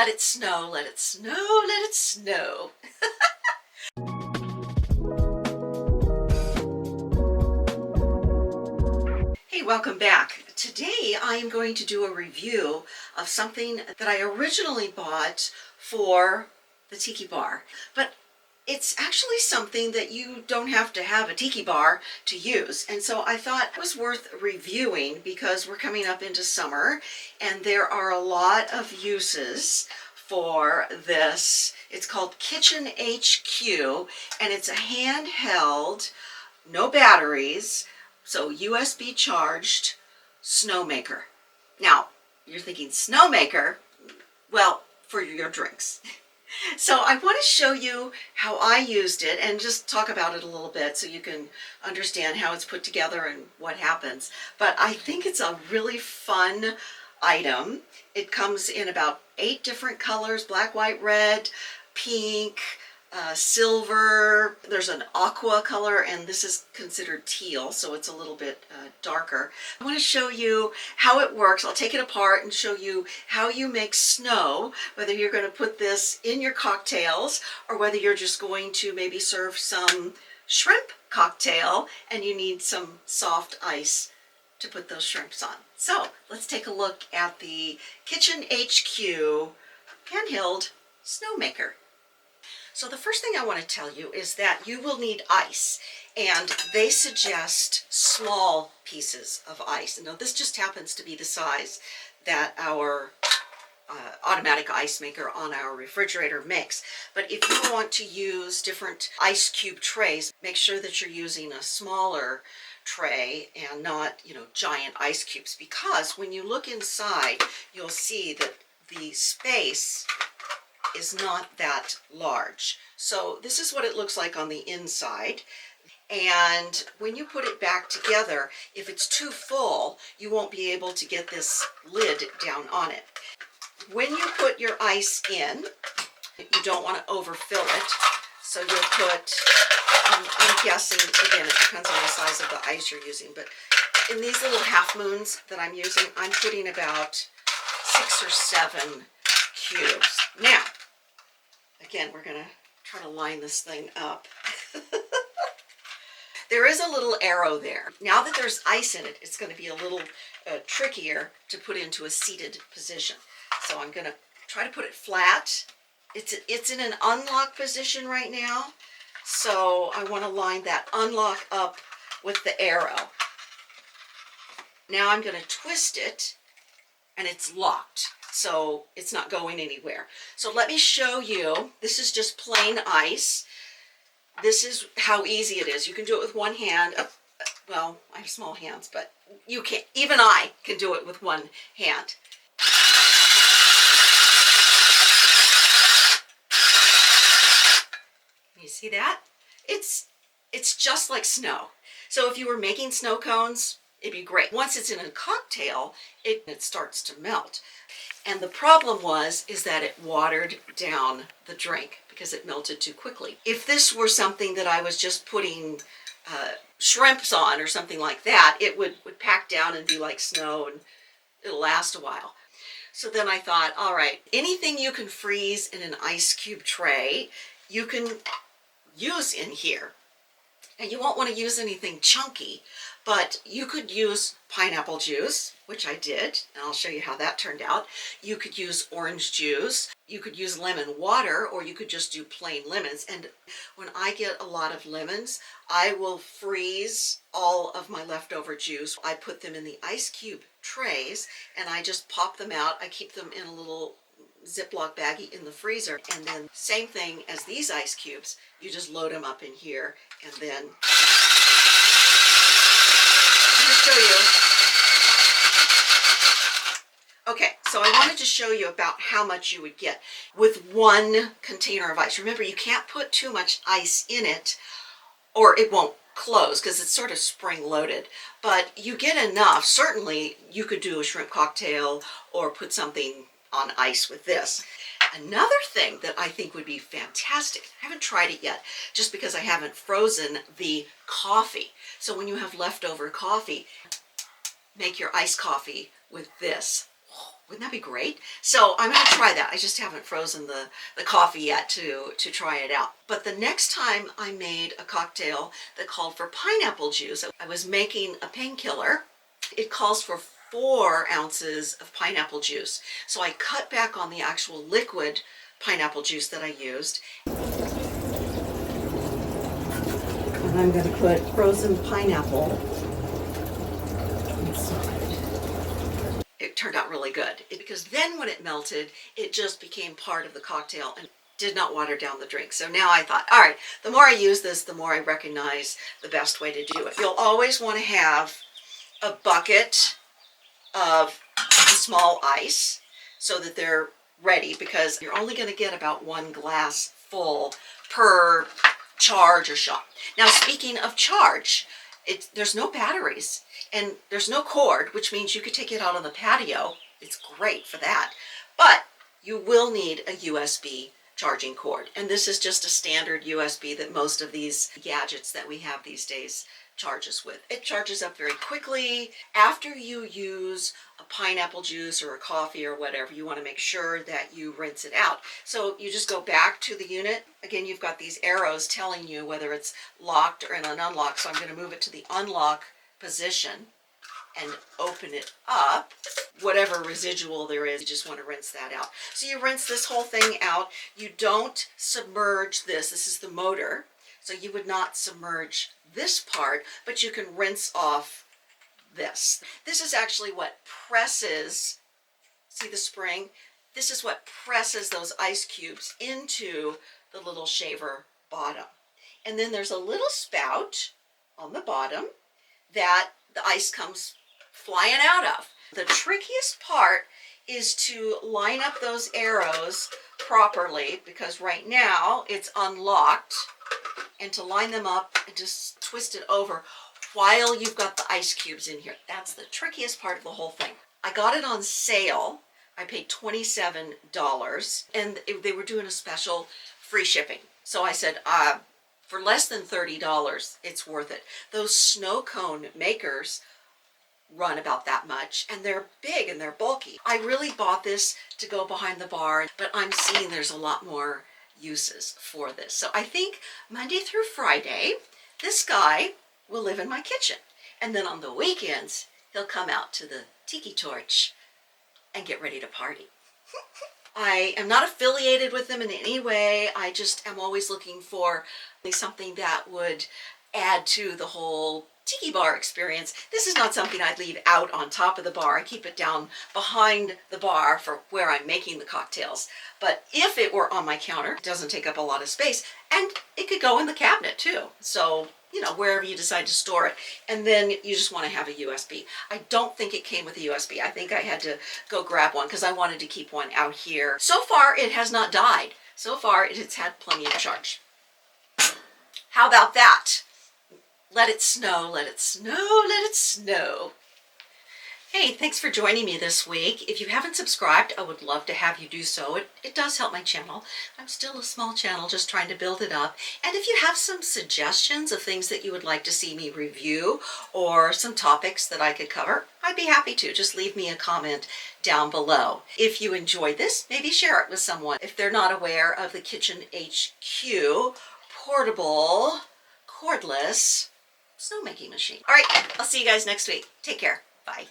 Let it snow, let it snow, let it snow. Hey, welcome back. Today I am going to do a review of something that I originally bought for the tiki bar, but it's actually something that you don't have to have a tiki bar to use. And so I thought it was worth reviewing because we're coming up into summer and there are a lot of uses for this. It's called Kitchen HQ and it's a handheld, no batteries, so USB charged snow maker. Now, you're thinking snow maker? Well, for your drinks. So I want to show you how I used it and just talk about it a little bit so you can understand how it's put together and what happens. But I think it's a really fun item. It comes in about 8 different colors: black, white, red, pink, silver. There's an aqua color, and this is considered teal, so it's a little bit darker. I want to show you how it works. I'll take it apart and show you how you make snow, whether you're going to put this in your cocktails or whether you're just going to maybe serve some shrimp cocktail and you need some soft ice to put those shrimps on. So let's take a look at the Kitchen HQ handheld snow maker. So the first thing I want to tell you is that you will need ice, and they suggest small pieces of ice. Now this just happens to be the size that our automatic ice maker on our refrigerator makes. But if you want to use different ice cube trays, make sure that you're using a smaller tray and not, giant ice cubes, because when you look inside, you'll see that the space is not that large. So this is what it looks like on the inside. And when you put it back together, if it's too full, you won't be able to get this lid down on it. When you put your ice in, you don't want to overfill it. So you'll put, I'm guessing, again, it depends on the size of the ice you're using, but in these little half moons that I'm using, I'm putting about 6 or 7 cubes. Now, again, we're going to try to line this thing up. There is a little arrow there. Now that there's ice in it, it's going to be a little trickier to put into a seated position. So I'm going to try to put it flat. It's in an unlock position right now. So I want to line that unlock up with the arrow. Now I'm going to twist it, and it's locked. So it's not going anywhere. So let me show you. This is just plain ice. This is how easy it is. You can do it with one hand. Well, I have small hands, but you can't. Even I can do it with one hand. You see that? It's just like snow. So if you were making snow cones, it'd be great. Once it's in a cocktail, it starts to melt. And the problem is that it watered down the drink because it melted too quickly. If this were something that I was just putting shrimps on or something like that, it would pack down and be like snow and it'll last a while. So then I thought, all right, anything you can freeze in an ice cube tray, you can use in here. And you won't want to use anything chunky, but you could use pineapple juice, which I did, and I'll show you how that turned out. You could use orange juice, you could use lemon water, or you could just do plain lemons. And when I get a lot of lemons, I will freeze all of my leftover juice. I put them in the ice cube trays, and I just pop them out. I keep them in a little Ziploc baggie in the freezer, and then same thing as these ice cubes, you just load them up in here, and then let me show you. Okay, so I wanted to show you about how much you would get with one container of ice. Remember, you can't put too much ice in it or it won't close because it's sort of spring loaded, but you get enough. Certainly you could do a shrimp cocktail or put something on ice with this. Another thing that I think would be fantastic, I haven't tried it yet just because I haven't frozen the coffee. So when you have leftover coffee, make your iced coffee with this. Wouldn't that be great? So I'm going to try that. I just haven't frozen the coffee yet to try it out. But the next time I made a cocktail that called for pineapple juice, I was making a painkiller. It calls for 4 ounces of pineapple juice. So I cut back on the actual liquid pineapple juice that I used. And I'm going to put frozen pineapple inside. It turned out really good because then when it melted, it just became part of the cocktail and did not water down the drink. So now I thought, all right, the more I use this, the more I recognize the best way to do it. You'll always want to have a bucket of small ice so that they're ready, because you're only going to get about 1 glass full per charge or shot. Now, speaking of charge, there's no batteries and there's no cord, which means you could take it out on the patio. It's great for that. But you will need a USB charging cord. And this is just a standard USB that most of these gadgets that we have these days charges with. It charges up very quickly. After you use a pineapple juice or a coffee or whatever, you want to make sure that you rinse it out. So you just go back to the unit. Again, you've got these arrows telling you whether it's locked or in an unlock. So I'm going to move it to the unlock position and open it up. Whatever residual there is, you just want to rinse that out. So you rinse this whole thing out. You don't submerge this. This is the motor. So you would not submerge this part, but you can rinse off this. This is actually what presses, see the spring? This is what presses those ice cubes into the little shaver bottom. And then there's a little spout on the bottom that the ice comes flying out of. The trickiest part is to line up those arrows properly, because right now it's unlocked, and to line them up and just twist it over while you've got the ice cubes in here. That's the trickiest part of the whole thing. I got it on sale. I paid $27 and they were doing a special free shipping. So I said, for less than $30, it's worth it. Those snow cone makers run about that much, and they're big and they're bulky. I really bought this to go behind the bar, but I'm seeing there's a lot more uses for this. So I think Monday through Friday, this guy will live in my kitchen. And then on the weekends, he'll come out to the tiki torch and get ready to party. I am not affiliated with them in any way. I just am always looking for something that would add to the whole tiki bar experience. This is not something I'd leave out on top of the bar. I keep it down behind the bar for where I'm making the cocktails. But if it were on my counter, it doesn't take up a lot of space, and it could go in the cabinet too. So, you know, wherever you decide to store it. And then you just want to have a USB. I don't think it came with a USB. I think I had to go grab one because I wanted to keep one out here. So far, it has not died. So far, it has had plenty of charge. How about that? Let it snow, let it snow, let it snow. Hey, thanks for joining me this week. If you haven't subscribed, I would love to have you do so. It does help my channel. I'm still a small channel, just trying to build it up. And if you have some suggestions of things that you would like to see me review or some topics that I could cover, I'd be happy to. Just leave me a comment down below. If you enjoyed this, maybe share it with someone. If they're not aware of the Kitchen HQ portable, cordless snowmaking machine. All right, I'll see you guys next week. Take care. Bye.